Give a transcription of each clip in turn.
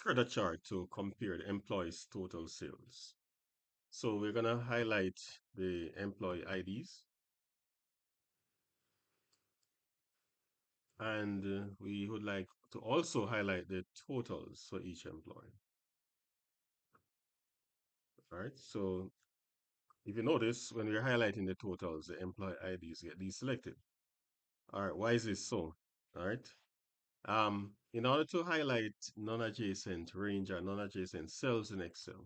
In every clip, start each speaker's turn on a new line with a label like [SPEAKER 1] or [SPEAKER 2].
[SPEAKER 1] Let's create a chart to compare the employees' total sales. So we're going to highlight the employee IDs, and we would like to also highlight the totals for each employee. All right. So if you notice, when we're highlighting the totals, the employee IDs get deselected. All right. Why is this so? All right. In order to highlight non-adjacent range or non-adjacent cells in Excel,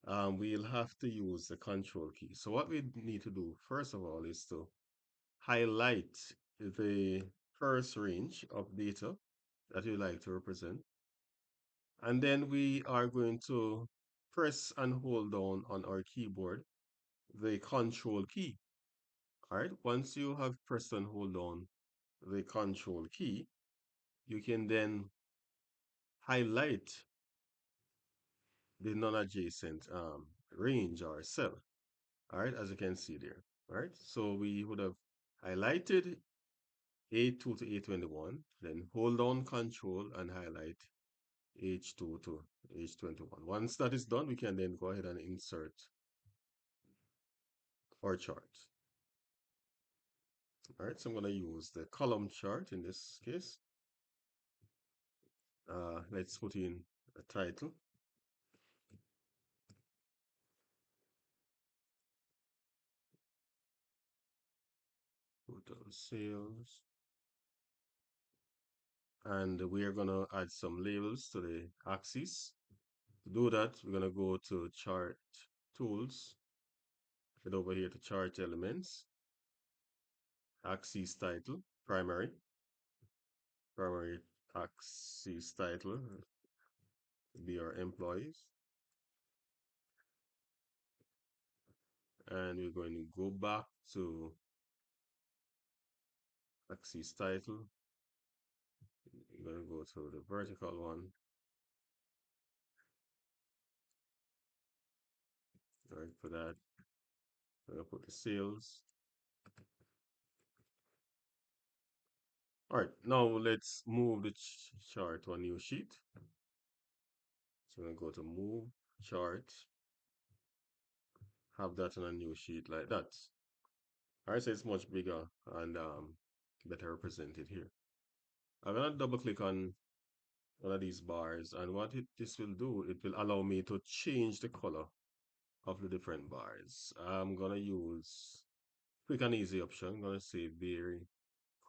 [SPEAKER 1] we'll have to use the control key. So what we need to do, first of all, is to highlight the first range of data that you like to represent. And then we are going to press and hold down on our keyboard the control key. All right. Once you have pressed and hold down the control key, you can then highlight the non-adjacent range or cell. All right, as you can see there. All right, so we would have highlighted A2 to A21, then hold down control and highlight H2 to H21. Once that is done, we can then go ahead and insert our chart. All right, so I'm going to use the column chart in this case. Let's put in a title. Total sales. And we are going to add some labels to the axis. To do that, we're going to go to Chart Tools, head over here to Chart Elements, Axis Title, Primary Axis Title will be our employees. And we're going to go back to Axis Title. We're going to go to the vertical one. All right, for that, I'm going to put the sales. All right, now let's move the chart to a new sheet. So I'm going to go to Move, Chart, have that on a new sheet like that. All right, so it's much bigger and better represented here. I'm going to double click on one of these bars, and what this will do, it will allow me to change the color of the different bars. I'm going to use quick and easy option. I'm going to say vary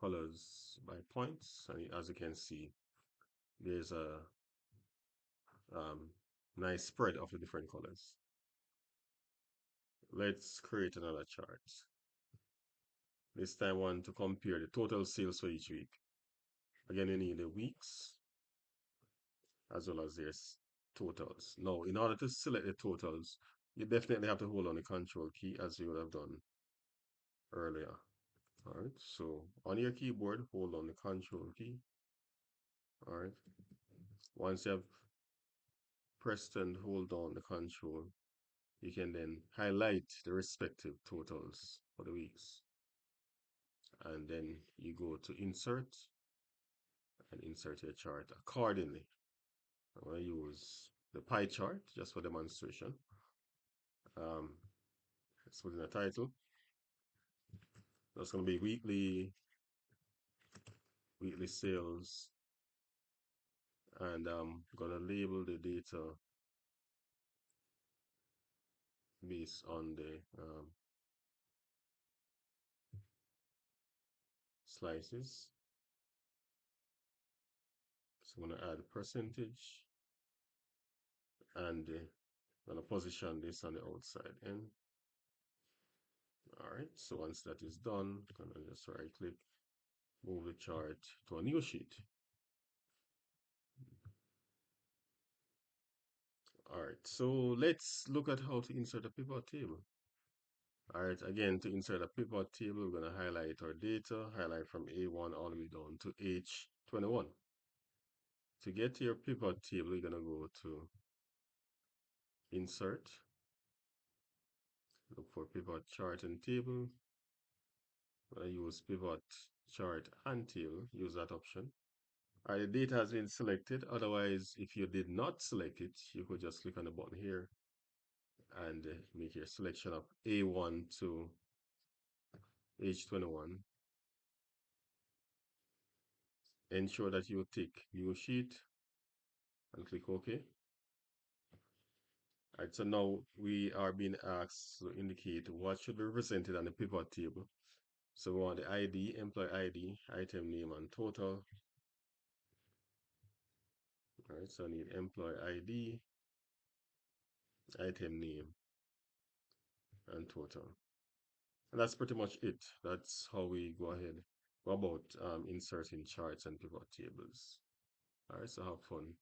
[SPEAKER 1] colors by points, and as you can see, there's a nice spread of the different colors. Let's create another chart. This time I want to compare the total sales for each week. Again, you need the weeks as well as their totals. Now, in order to select the totals, you definitely have to hold on the control key as you would have done earlier. All right, so on your keyboard, hold on the control key. All right, once you have pressed and hold down the control, you can then highlight the respective totals for the weeks. And then you go to insert and insert your chart accordingly. I'm going to use the pie chart just for demonstration. Let's put in a title. That's going to be weekly sales, and I'm going to label the data based on the slices. So I'm going to add a percentage, and I'm going to position this on the outside end. All right, so once that is done, I'm going to just right click, move the chart to a new sheet. All right, so let's look at how to insert a pivot table. All right, again, to insert a pivot table, we're going to highlight our data, highlight from A1 all the way down to H21. To get to your pivot table, you're going to go to Insert, look for Pivot Chart and Table. I'm going to use Pivot Chart and Table, use that option. All right, the data has been selected. Otherwise, if you did not select it, you could just click on the button here and make your selection of A1 to H21. Ensure that you tick New Sheet and click OK. All right, so now we are being asked to indicate what should be represented on the pivot table. So we want the ID, employee ID, item name, and total. All right, so I need employee ID, item name, and total. And that's pretty much it. That's how we go ahead, go about inserting charts and pivot tables. All right, so have fun.